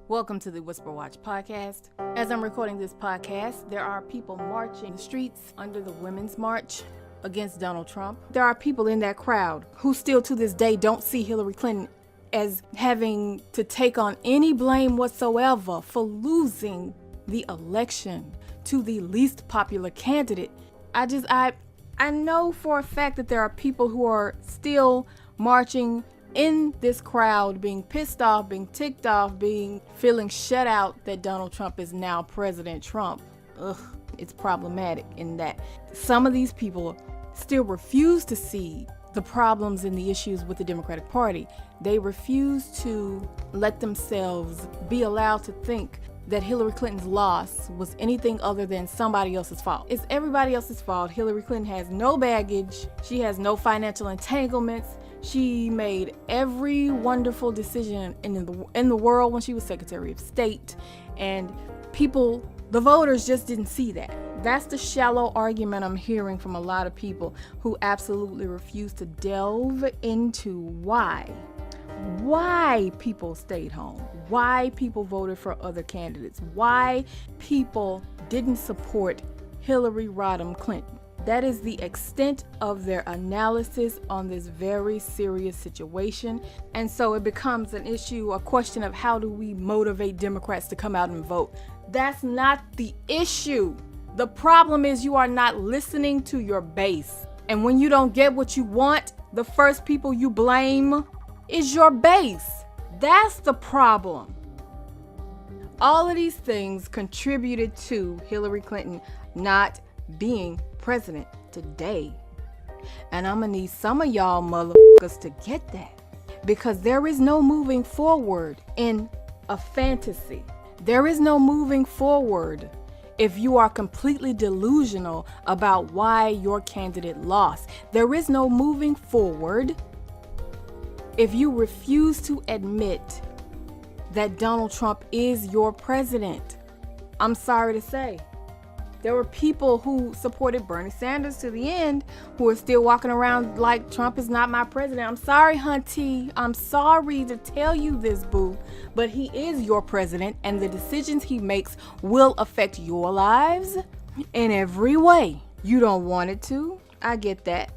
Welcome to the WHISPERWATCH podcast. As I'm recording this podcast, there are people marching the streets under the Women's March against Donald Trump. There are people in that crowd who still to this day don't see Hillary Clinton as having to take on any blame whatsoever for losing the election to the least popular candidate. I know for a fact that there are people who are still marching in this crowd, being pissed off, being ticked off, feeling shut out that Donald Trump is now President Trump. It's problematic in that some of these people still refuse to see the problems and the issues with the Democratic Party. They refuse to let themselves be allowed to think that Hillary Clinton's loss was anything other than somebody else's fault. It's everybody else's fault. Hillary Clinton has no baggage. She has no financial entanglements. She made every wonderful decision in the world when she was Secretary of State, and the voters just didn't see that. That's the shallow argument I'm hearing from a lot of people who absolutely refuse to delve into why people stayed home, why people voted for other candidates, why people didn't support Hillary Rodham Clinton. That is the extent of their analysis on this very serious situation. And so it becomes an issue, a question of how do we motivate Democrats to come out and vote? That's not the issue. The problem is you are not listening to your base. And when you don't get what you want, the first people you blame is your base. That's the problem. All of these things contributed to Hillary Clinton not being president today. And I'm gonna need some of y'all motherfuckers to get that, because there is no moving forward in a fantasy. There is no moving forward if you are completely delusional about why your candidate lost. There is no moving forward if you refuse to admit that Donald Trump is your president. I'm sorry to say. There were people who supported Bernie Sanders to the end who are still walking around like Trump is not my president. I'm sorry, hunty. I'm sorry to tell you this, boo. But he is your president, and the decisions he makes will affect your lives in every way. You don't want it to. I get that.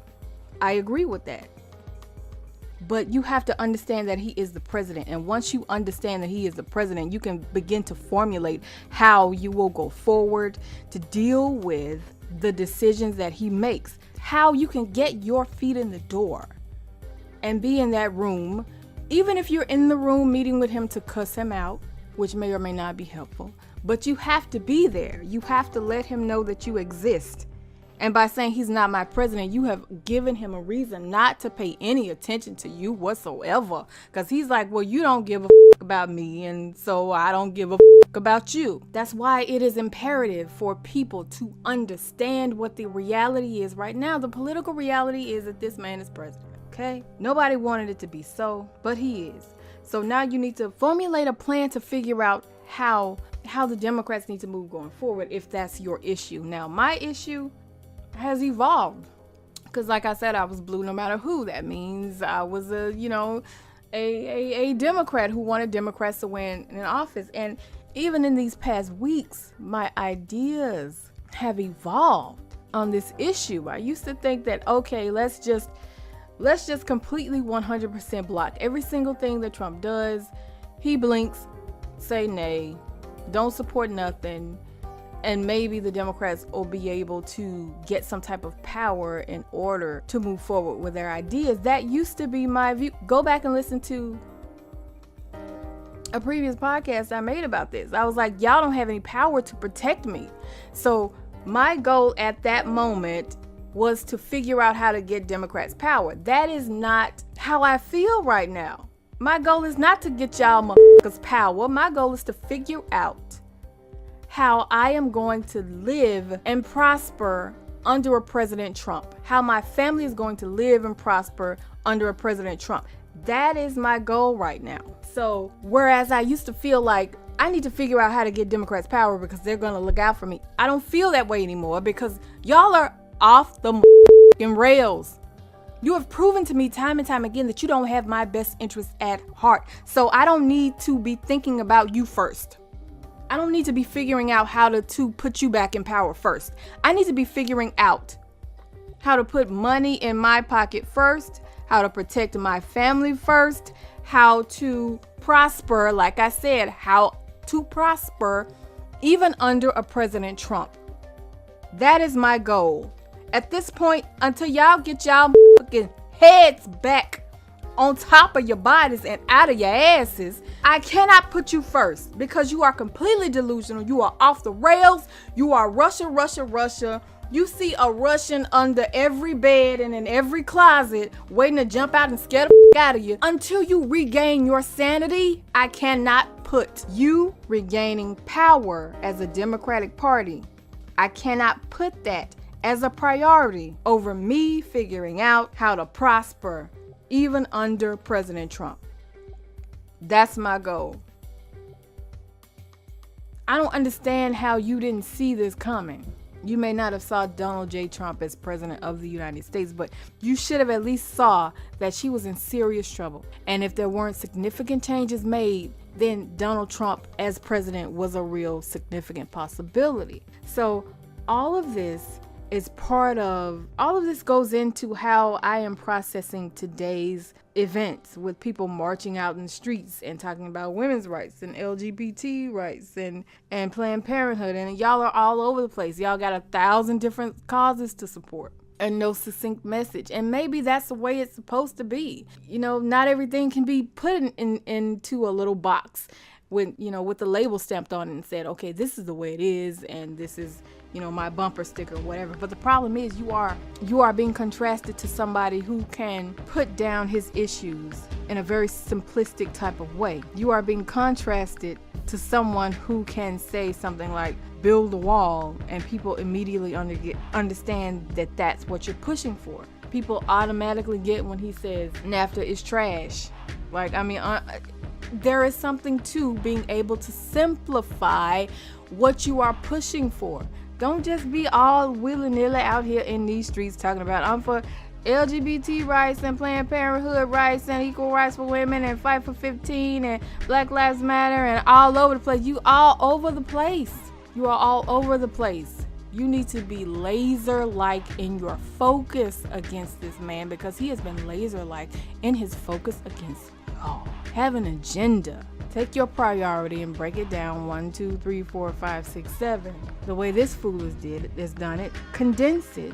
I agree with that. But you have to understand that he is the president. And once you understand that he is the president, you can begin to formulate how you will go forward to deal with the decisions that he makes. How you can get your feet in the door and be in that room, even if you're in the room meeting with him to cuss him out, which may or may not be helpful. But you have to be there. You have to let him know that you exist. And by saying he's not my president, you have given him a reason not to pay any attention to you whatsoever. Because he's like, well, you don't give a about me, and so I don't give a about you. That's why it is imperative for people to understand what the reality is right now. The political reality is that this man is president, okay? Nobody wanted it to be so, but he is. So now you need to formulate a plan to figure out how the Democrats need to move going forward if that's your issue. Now, my issue has evolved, because like I said, I was blue no matter who. That means I was a Democrat who wanted Democrats to win in office. And even in these past weeks, my ideas have evolved on this issue. I used to think that, okay, let's just completely 100% block every single thing that Trump does. He blinks, say nay, don't support nothing. And maybe the Democrats will be able to get some type of power in order to move forward with their ideas. That used to be my view. Go back and listen to a previous podcast I made about this. I was like, y'all don't have any power to protect me. So my goal at that moment was to figure out how to get Democrats power. That is not how I feel right now. My goal is not to get y'all motherfuckers power. My goal is to figure out how I am going to live and prosper under a President Trump. How my family is going to live and prosper under a President Trump. That is my goal right now. So whereas I used to feel like I need to figure out how to get Democrats power because they're going to look out for me, I don't feel that way anymore, because y'all are off the rails. You have proven to me time and time again that you don't have my best interests at heart. So I don't need to be thinking about you first. I don't need to be figuring out how to put you back in power first. I need to be figuring out how to put money in my pocket first, how to protect my family first, how to prosper, like I said, how to prosper even under a President Trump. That is my goal. At this point, until y'all get y'all fucking heads back on top of your bodies and out of your asses, I cannot put you first because you are completely delusional. You are off the rails. You are Russia, Russia, Russia. You see a Russian under every bed and in every closet waiting to jump out and scare the fuck out of you. Until you regain your sanity, I cannot put you regaining power as a Democratic Party. I cannot put that as a priority over me figuring out how to prosper even under President Trump. That's my goal. I don't understand how you didn't see this coming. You may not have saw Donald J. Trump as president of the United States, but you should have at least saw that she was in serious trouble. And if there weren't significant changes made, then Donald Trump as president was a real significant possibility. So all of this goes into how I am processing today's events with people marching out in the streets and talking about women's rights and LGBT rights and Planned Parenthood. And y'all are all over the place. Y'all got 1,000 different causes to support and no succinct message. And maybe that's the way it's supposed to be. You know, not everything can be put into a little box with the label stamped on it and said, okay, this is the way it is, and this is, my bumper sticker or whatever. But the problem is you are being contrasted to somebody who can put down his issues in a very simplistic type of way. You are being contrasted to someone who can say something like build a wall, and people immediately understand that that's what you're pushing for. People automatically get when he says NAFTA is trash. There is something to being able to simplify what you are pushing for. Don't just be all willy-nilly out here in these streets talking about I'm for LGBT rights and Planned Parenthood rights and equal rights for women and fight for 15 and Black Lives Matter and all over the place. You all over the place. You are all over the place. You need to be laser-like in your focus against this man, because he has been laser-like in his focus against y'all. Have an agenda. Take your priority and break it down 1, 2, 3, 4, 5, 6, 7. The way this fool has done it. Condense it.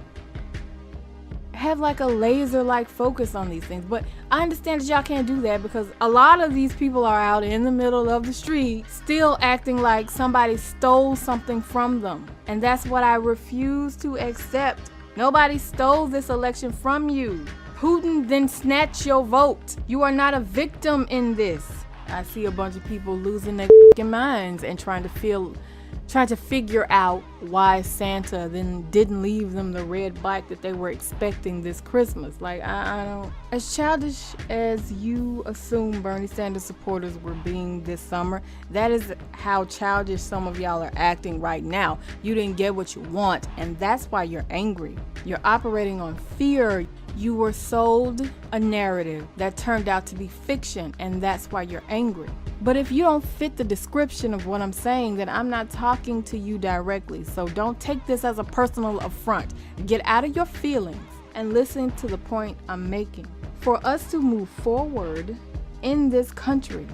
Have like a laser-like focus on these things. But I understand that y'all can't do that because a lot of these people are out in the middle of the street still acting like somebody stole something from them. And that's what I refuse to accept. Nobody stole this election from you. Putin then snatched your vote. You are not a victim in this. I see a bunch of people losing their minds and trying to figure out why Santa then didn't leave them the red bike that they were expecting this Christmas. Like, I don't. As childish as you assume Bernie Sanders supporters were being this summer, that is how childish some of y'all are acting right now. You didn't get what you want, and that's why you're angry. You're operating on fear. You were sold a narrative that turned out to be fiction, and that's why you're angry. But if you don't fit the description of what I'm saying, then I'm not talking to you directly. So don't take this as a personal affront. Get out of your feelings and listen to the point I'm making. For us to move forward in this country,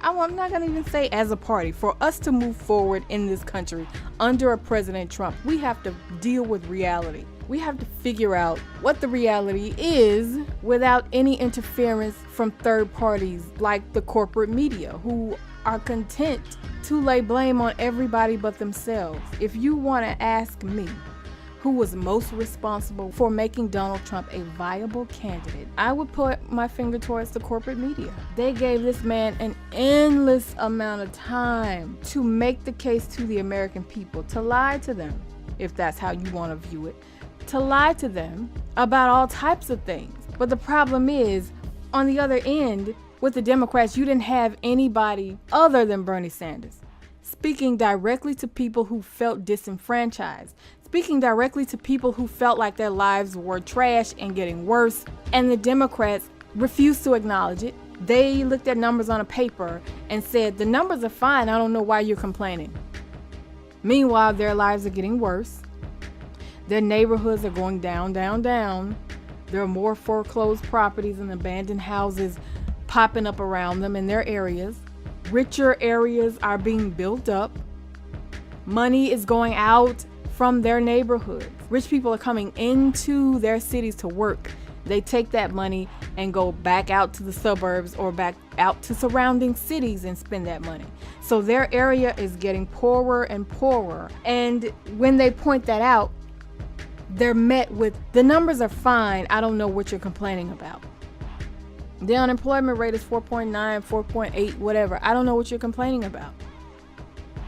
I'm not going to even say as a party. For us to move forward in this country under a President Trump, we have to deal with reality. We have to figure out what the reality is without any interference from third parties like the corporate media, who are content to lay blame on everybody but themselves. If you want to ask me who was most responsible for making Donald Trump a viable candidate, I would put my finger towards the corporate media. They gave this man an endless amount of time to make the case to the American people, to lie to them, if that's how you want to view it, to lie to them about all types of things. But the problem is, on the other end, with the Democrats, you didn't have anybody other than Bernie Sanders speaking directly to people who felt disenfranchised, speaking directly to people who felt like their lives were trash and getting worse, and the Democrats refused to acknowledge it. They looked at numbers on a paper and said, the numbers are fine, I don't know why you're complaining. Meanwhile, their lives are getting worse. Their neighborhoods are going down, down, down. There are more foreclosed properties and abandoned houses popping up around them in their areas. Richer areas are being built up. Money is going out from their neighborhoods. Rich people are coming into their cities to work. They take that money and go back out to the suburbs or back out to surrounding cities and spend that money. So their area is getting poorer and poorer. And when they point that out, they're met with, the numbers are fine, I don't know what you're complaining about. The unemployment rate is 4.9, 4.8, whatever. I don't know what you're complaining about.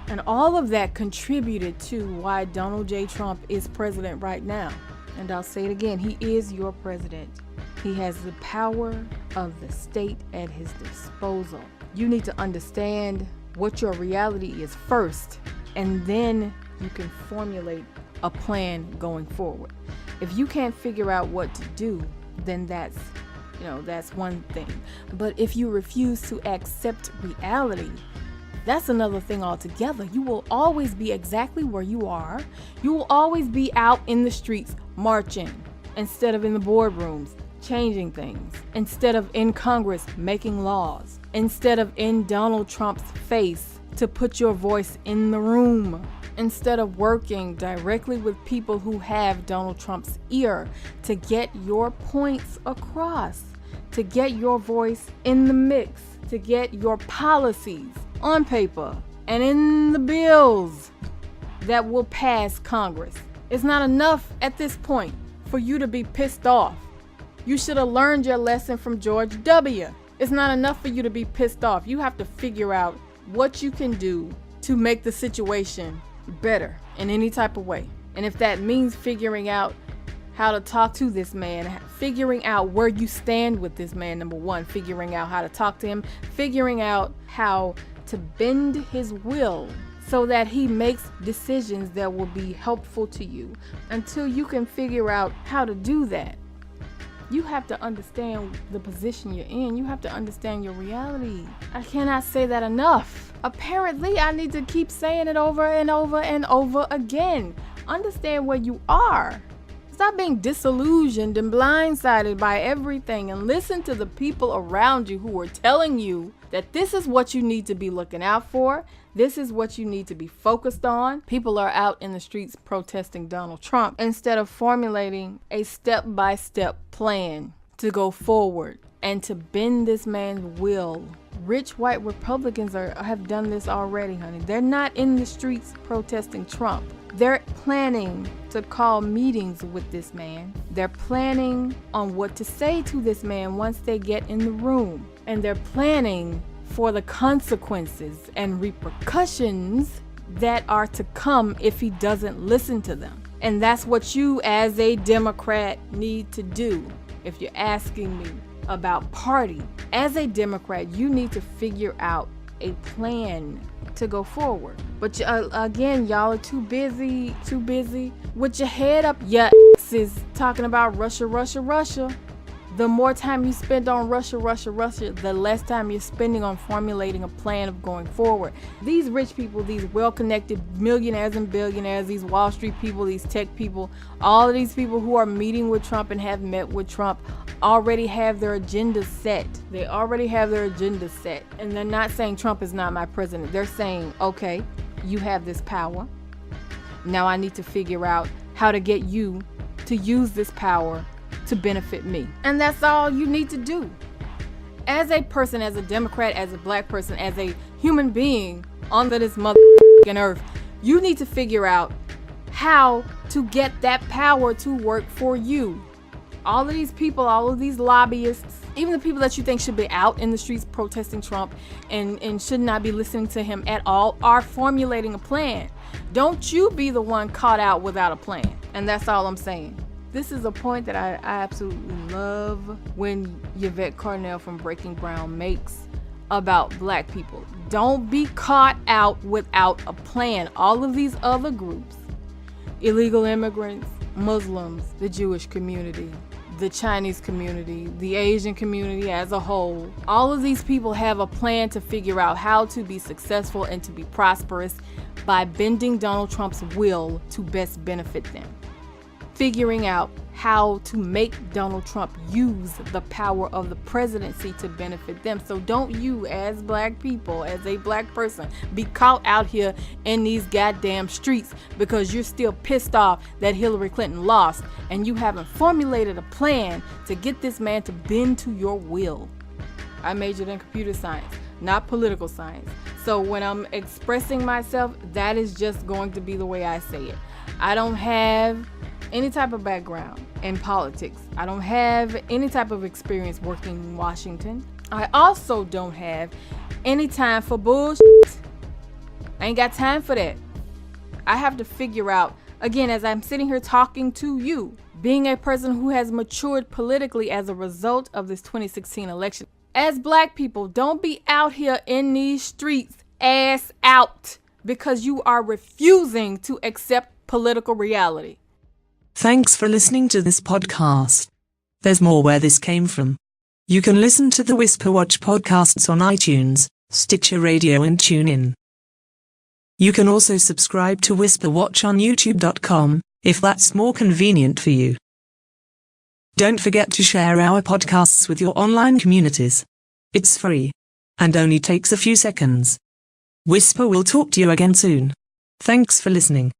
And all of that contributed to why Donald J. Trump is president right now. And I'll say it again, he is your president. He has the power of the state at his disposal. You need to understand what your reality is first, and then you can formulate a plan going forward. If you can't figure out what to do, then that's one thing. But if you refuse to accept reality, that's another thing altogether. You will always be exactly where you are. You will always be out in the streets marching instead of in the boardrooms changing things, instead of in Congress making laws, instead of in Donald Trump's face to put your voice in the room, instead of working directly with people who have Donald Trump's ear to get your points across, to get your voice in the mix, to get your policies on paper and in the bills that will pass Congress. It's not enough at this point for you to be pissed off. You should have learned your lesson from George W. It's not enough for you to be pissed off. You have to figure out what you can do to make the situation better in any type of way. And if that means figuring out how to talk to this man, figuring out where you stand with this man, number one, figuring out how to talk to him, figuring out how to bend his will so that he makes decisions that will be helpful to you. Until you can figure out how to do that, you have to understand the position you're in. You have to understand your reality. I cannot say that enough. Apparently, I need to keep saying it over and over and over again. Understand where you are. Stop being disillusioned and blindsided by everything, and listen to the people around you who are telling you that this is what you need to be looking out for. This is what you need to be focused on. People are out in the streets protesting Donald Trump instead of formulating a step-by-step plan to go forward and to bend this man's will. Rich white Republicans have done this already, honey. They're not in the streets protesting Trump. They're planning to call meetings with this man. They're planning on what to say to this man once they get in the room. And they're planning for the consequences and repercussions that are to come if he doesn't listen to them. And that's what you as a Democrat need to do. If you're asking me about party, as a Democrat, you need to figure out a plan to go forward. But again, y'all are too busy with your head up your asses talking about Russia, Russia, Russia. The more time you spend on Russia, Russia, Russia, the less time you're spending on formulating a plan of going forward. These rich people, these well-connected millionaires and billionaires, these Wall Street people, these tech people, all of these people who are meeting with Trump and have met with Trump already have their agenda set. They already have their agenda set. And they're not saying Trump is not my president. They're saying, okay, you have this power. Now I need to figure out how to get you to use this power to benefit me. And that's all you need to do. As a person, as a Democrat, as a black person, as a human being on this motherfucking earth, you need to figure out how to get that power to work for you. All of these people, all of these lobbyists, even the people that you think should be out in the streets protesting Trump and should not be listening to him at all, are formulating a plan. Don't you be the one caught out without a plan. And that's all I'm saying. This is a point that I absolutely love when Yvette Carnell from Breaking Ground makes about black people. Don't be caught out without a plan. All of these other groups, illegal immigrants, Muslims, the Jewish community, the Chinese community, the Asian community as a whole. All of these people have a plan to figure out how to be successful and to be prosperous by bending Donald Trump's will to best benefit them. Figuring out how to make Donald Trump use the power of the presidency to benefit them. So don't you, as black people, as a black person, be caught out here in these goddamn streets because you're still pissed off that Hillary Clinton lost and you haven't formulated a plan to get this man to bend to your will. I majored in computer science, not political science. So when I'm expressing myself, that is just going to be the way I say it. I don't have any type of background in politics. I don't have any type of experience working in Washington. I also don't have any time for bullshit. I ain't got time for that. I have to figure out, again, as I'm sitting here talking to you, being a person who has matured politically as a result of this 2016 election. As black people, don't be out here in these streets ass out because you are refusing to accept political reality. Thanks for listening to this podcast. There's more where this came from. You can listen to the WhisperWatch podcasts on iTunes, Stitcher Radio and TuneIn. You can also subscribe to WhisperWatch on YouTube.com, if that's more convenient for you. Don't forget to share our podcasts with your online communities. It's free and only takes a few seconds. Whisper will talk to you again soon. Thanks for listening.